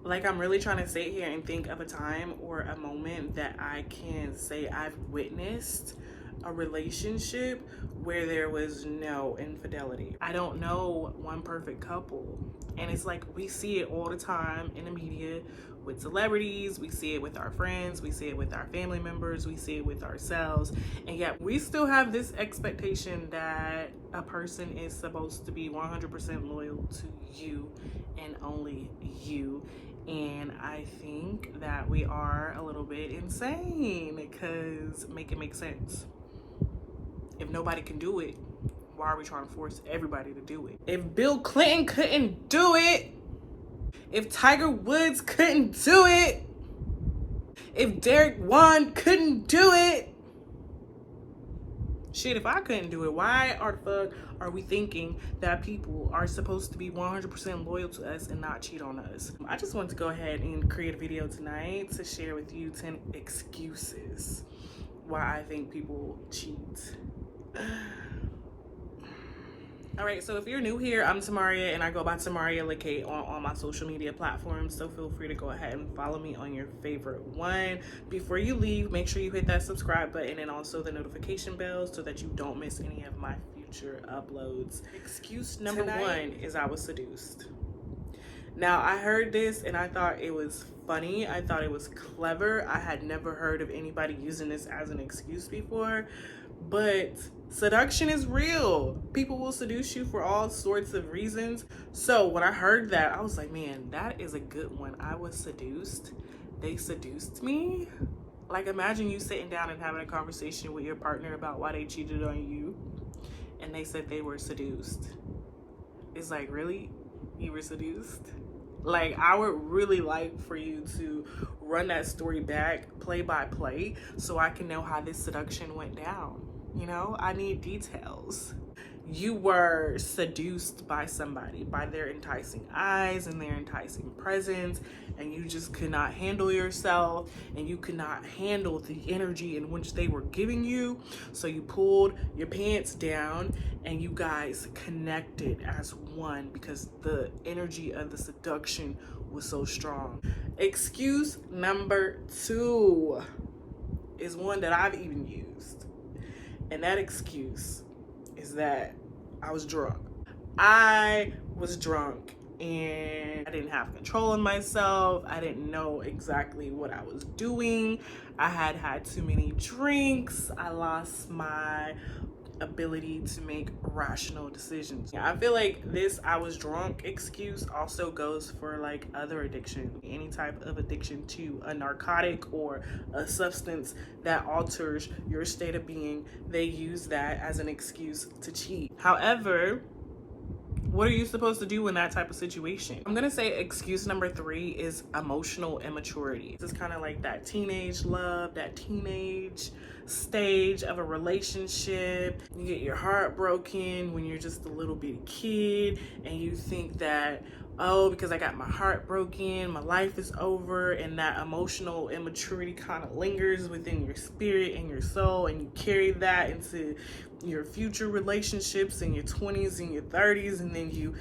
Like, I'm really trying to sit here and think of a time or a moment that I can say I've witnessed a relationship where there was no infidelity. I don't know one perfect couple. And it's like we see it all the time in the media with celebrities, we see it with our friends, we see it with our family members, we see it with ourselves. And yet we still have this expectation that a person is supposed to be 100% loyal to you and only you. And I think that we are a little bit insane, because make it make sense. If nobody can do it, why are we trying to force everybody to do it? If Bill Clinton couldn't do it, if Tiger Woods couldn't do it, if Derek Wan couldn't do it, shit, if I couldn't do it, why the fuck are we thinking that people are supposed to be 100% loyal to us and not cheat on us? I just wanted to go ahead and create a video tonight to share with you 10 excuses why I think people cheat. All right, so if you're new here, I'm Tamaria, and I go by Tamaria Lekate on all my social media platforms, so feel free to go ahead and follow me on your favorite one. Before you leave, make sure you hit that subscribe button and also the notification bell so that you don't miss any of my future uploads. Excuse number one is I was seduced. Now, I heard this and I thought it was funny. I thought it was clever. I had never heard of anybody using this as an excuse before, but seduction is real. People will seduce you for all sorts of reasons. So when I heard that, I was like, man, that is a good one. I was seduced. They seduced me. Like, imagine you sitting down and having a conversation with your partner about why they cheated on you, and they said they were seduced. It's like, really? You were seduced? Like, I would really like for you to run that story back play by play so I can know how this seduction went down. You know, I need details. You were seduced by somebody, by their enticing eyes and their enticing presence, and you just could not handle yourself, and you could not handle the energy in which they were giving you. So you pulled your pants down and you guys connected as one because the energy of the seduction was so strong. Excuse number two is one that I've even used. And that excuse is that I was drunk. I was drunk and I didn't have control of myself. I didn't know exactly what I was doing. I had had too many drinks. I lost my ability to make rational decisions. I feel like this I was drunk excuse also goes for like other addiction, any type of addiction to a narcotic or a substance that alters your state of being. They use that as an excuse to cheat. However, what are you supposed to do in that type of situation? I'm gonna say excuse number three is emotional immaturity. This is kind of like that teenage love, that teenage stage of a relationship. You get your heart broken when you're just a little bitty kid and you think that, oh, because I got my heart broken, my life is over, and that emotional immaturity kind of lingers within your spirit and your soul, and you carry that into your future relationships in your 20s and your 30s, and then you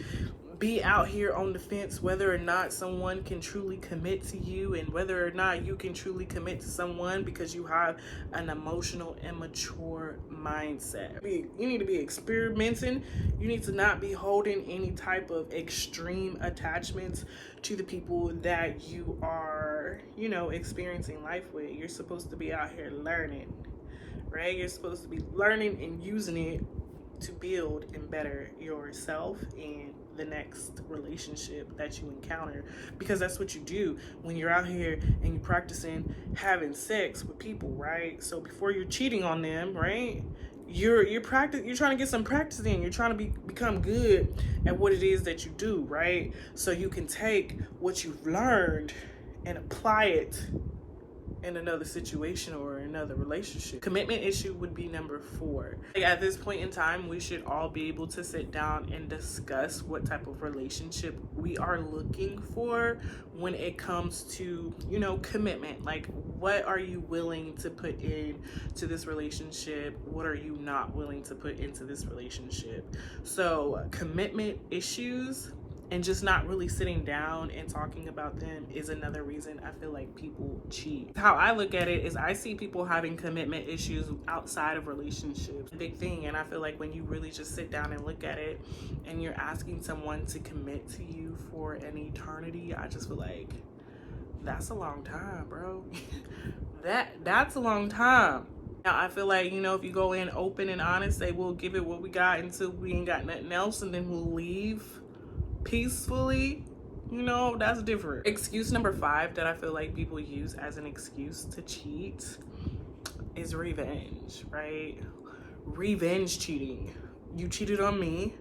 be out here on the fence whether or not someone can truly commit to you and whether or not you can truly commit to someone because you have an emotional immature mindset. You need to be experimenting. You need to not be holding any type of extreme attachments to the people that you are, you know, experiencing life with. You're supposed to be out here learning, right? You're supposed to be learning and using it to build and better yourself and the next relationship that you encounter, because that's what you do when you're out here and you're practicing having sex with people, right? So before you're cheating on them, right, you're trying to get some practice in. You're trying to become good at what it is that you do, right? So you can take what you've learned and apply it in another situation or another relationship. Commitment issue would be number four. Like, at this point in time, we should all be able to sit down and discuss what type of relationship we are looking for when it comes to, you know, commitment. Like, what are you willing to put in to this relationship? What are you not willing to put into this relationship? So commitment issues and just not really sitting down and talking about them is another reason I feel like people cheat. How I look at it is I see people having commitment issues outside of relationships. A big thing. And I feel like when you really just sit down and look at it and you're asking someone to commit to you for an eternity, I just feel like that's a long time, bro. That's a long time. Now, I feel like, you know, if you go in open and honest, say we'll give it what we got until we ain't got nothing else, and then we'll leave peacefully, you know, that's different. Excuse number 5 that I feel like people use as an excuse to cheat is revenge, right? Revenge cheating. You cheated on me,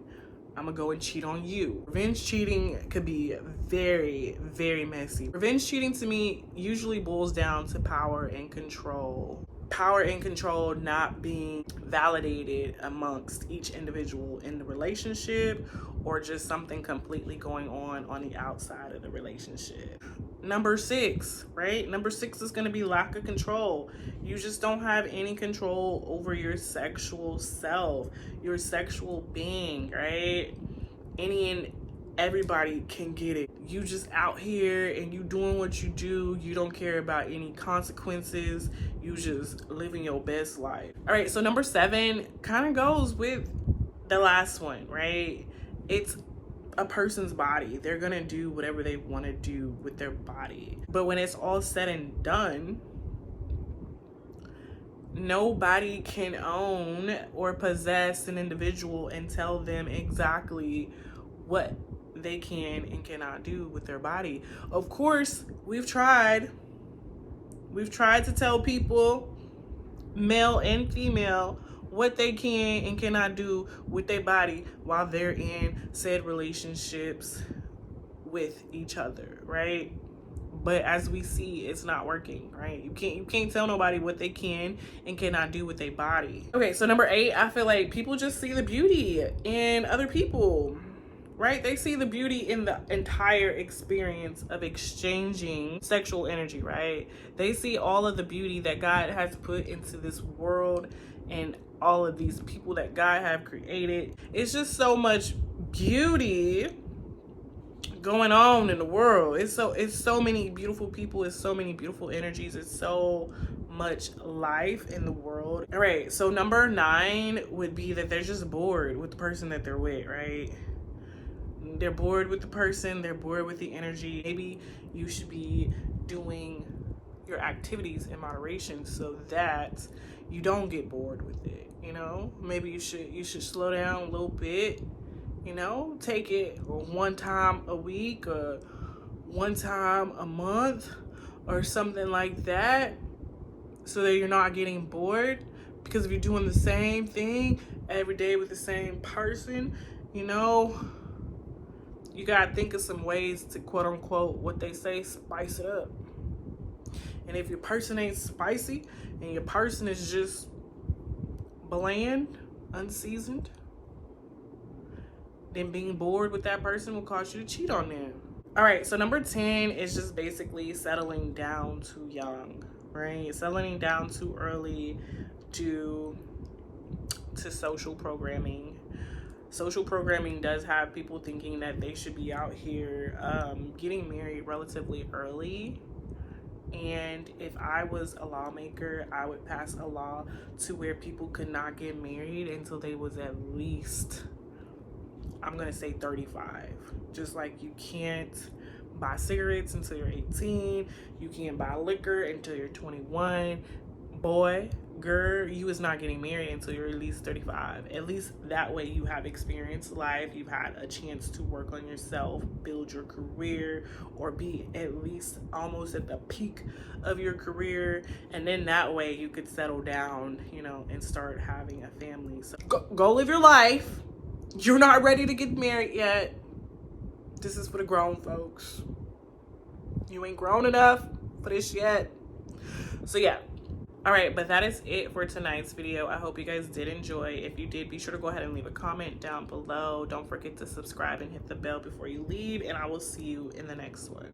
I'm gonna go and cheat on you. Revenge cheating could be very, very messy. Revenge cheating to me usually boils down to power and control. Power and control not being validated amongst each individual in the relationship, or just something completely going on the outside of the relationship. Number 6, right? Number 6 is going to be lack of control. You just don't have any control over your sexual self, your sexual being, right? Any and everybody can get it. You just out here and you doing what you do. You don't care about any consequences. You just living your best life. All right, so number 7 kind of goes with the last one, right? It's a person's body. They're gonna do whatever they want to do with their body. But when it's all said and done, nobody can own or possess an individual and tell them exactly what they can and cannot do with their body. Of course, we've tried to tell people, male and female, what they can and cannot do with their body while they're in said relationships with each other, right? But as we see, it's not working, right? You can't tell nobody what they can and cannot do with their body. Okay, so number 8, I feel like people just see the beauty in other people, right? They see the beauty in the entire experience of exchanging sexual energy, right? They see all of the beauty that God has put into this world and all of these people that God have created. It's just so much beauty going on in the world. It's so many beautiful people. It's so many beautiful energies. It's so much life in the world. All right, so number 9 would be that they're just bored with the person that they're with, right? They're bored with the person. They're bored with the energy. Maybe you should be doing your activities in moderation so that you don't get bored with it, you know? Maybe you should slow down a little bit, you know? Take it one time a week or one time a month or something like that, so that you're not getting bored. Because if you're doing the same thing every day with the same person, you know, you gotta think of some ways to, quote unquote, what they say, spice it up. And if your person ain't spicy and your person is just bland, unseasoned, then being bored with that person will cause you to cheat on them. All right, so number 10 is just basically settling down too young, right? Settling down too early due to social programming. Social programming does have people thinking that they should be out here getting married relatively early. And if I was a lawmaker, I would pass a law to where people could not get married until they was at least, I'm gonna say 35. Just like you can't buy cigarettes until you're 18, you can't buy liquor until you're 21. Boy, girl, you is not getting married until you're at least 35. At least that way you have experienced life, you've had a chance to work on yourself, build your career, or be at least almost at the peak of your career, and then that way you could settle down, you know, and start having a family. So go live your life. You're not ready to get married yet. This is for the grown folks. You ain't grown enough for this yet. So yeah. All right, but that is it for tonight's video. I hope you guys did enjoy. If you did, be sure to go ahead and leave a comment down below. Don't forget to subscribe and hit the bell before you leave, and I will see you in the next one.